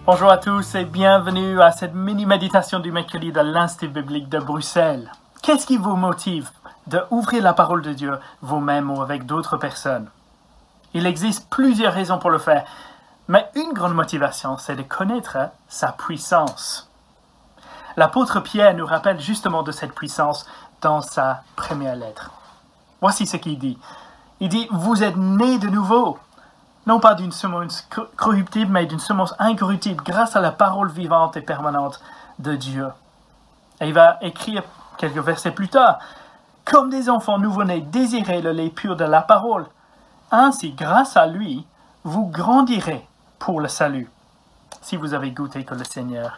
Bonjour à tous et bienvenue à cette mini-méditation du mercredi de l'Institut biblique de Bruxelles. Qu'est-ce qui vous motive d'ouvrir la parole de Dieu vous-même ou avec d'autres personnes? Il existe plusieurs raisons pour le faire, mais une grande motivation, c'est de connaître sa puissance. L'apôtre Pierre nous rappelle justement de cette puissance dans sa première lettre. Voici ce qu'il dit. Il dit « Vous êtes nés de nouveau ». Non pas d'une semence corruptible, mais d'une semence incorruptible, grâce à la parole vivante et permanente de Dieu. Et il va écrire quelques versets plus tard. Comme des enfants nouveau-nés, désirez le lait pur de la parole. Ainsi, grâce à lui, vous grandirez pour le salut, si vous avez goûté que le Seigneur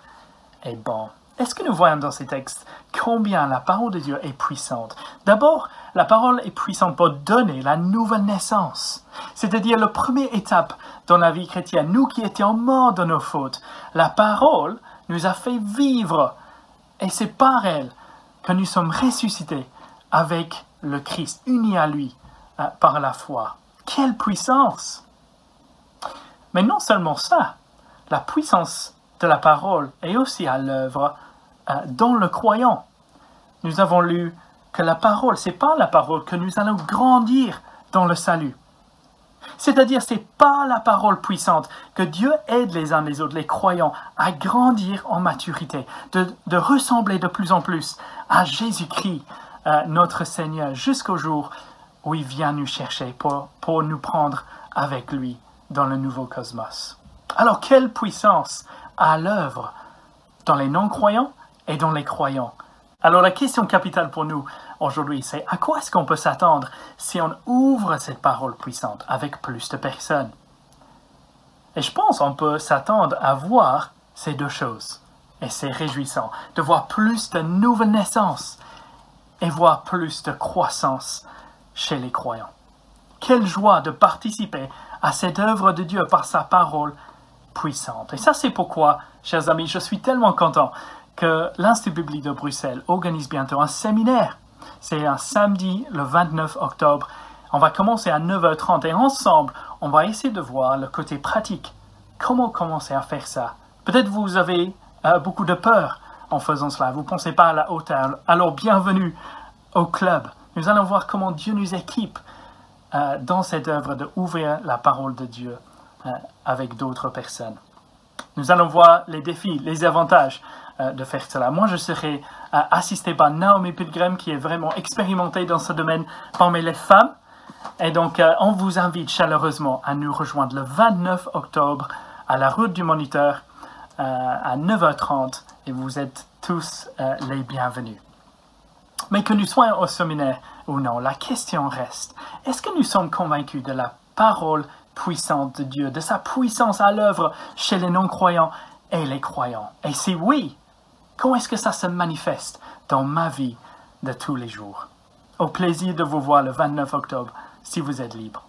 est bon. Est-ce que nous voyons dans ces textes combien la parole de Dieu est puissante? D'abord, la parole est puissante pour donner la nouvelle naissance, c'est-à-dire la première étape dans la vie chrétienne. Nous qui étions morts de nos fautes, la parole nous a fait vivre et c'est par elle que nous sommes ressuscités avec le Christ, unis à lui par la foi. Quelle puissance! Mais non seulement ça, la puissance de la parole est aussi à l'œuvre dans le croyant. Nous avons lu que la parole, c'est par la parole que nous allons grandir dans le salut. C'est-à-dire, c'est par la parole puissante que Dieu aide les uns les autres, les croyants, à grandir en maturité, de ressembler de plus en plus à Jésus-Christ, notre Seigneur, jusqu'au jour où il vient nous chercher pour nous prendre avec lui dans le nouveau cosmos. Alors, quelle puissance à l'œuvre dans les non-croyants et dans les croyants? Alors, la question capitale pour nous aujourd'hui, c'est à quoi est-ce qu'on peut s'attendre si on ouvre cette parole puissante avec plus de personnes? Et je pense qu'on peut s'attendre à voir ces deux choses. Et c'est réjouissant de voir plus de nouvelles naissances et voir plus de croissance chez les croyants. Quelle joie de participer à cette œuvre de Dieu par sa parole puissante. Et ça, c'est pourquoi, chers amis, je suis tellement content que l'Institut biblique de Bruxelles organise bientôt un séminaire. C'est un samedi, le 29 octobre. On va commencer à 9h30 et ensemble, on va essayer de voir le côté pratique. Comment commencer à faire ça? Peut-être vous avez beaucoup de peur en faisant cela. Vous ne pensez pas à la hauteur. Alors, bienvenue au club. Nous allons voir comment Dieu nous équipe dans cette œuvre d'ouvrir la parole de Dieu avec d'autres personnes. Nous allons voir les défis, les avantages de faire cela. Moi, je serai assisté par Naomi Pilgrim, qui est vraiment expérimentée dans ce domaine parmi les femmes. Et donc, on vous invite chaleureusement à nous rejoindre le 29 octobre à la route du Moniteur à 9h30. Et vous êtes tous les bienvenus. Mais que nous soyons au séminaire ou non, la question reste, est-ce que nous sommes convaincus de la parole puissante de Dieu, de sa puissance à l'œuvre chez les non-croyants et les croyants? Et si oui, comment est-ce que ça se manifeste dans ma vie de tous les jours? Au plaisir de vous voir le 29 octobre, si vous êtes libre.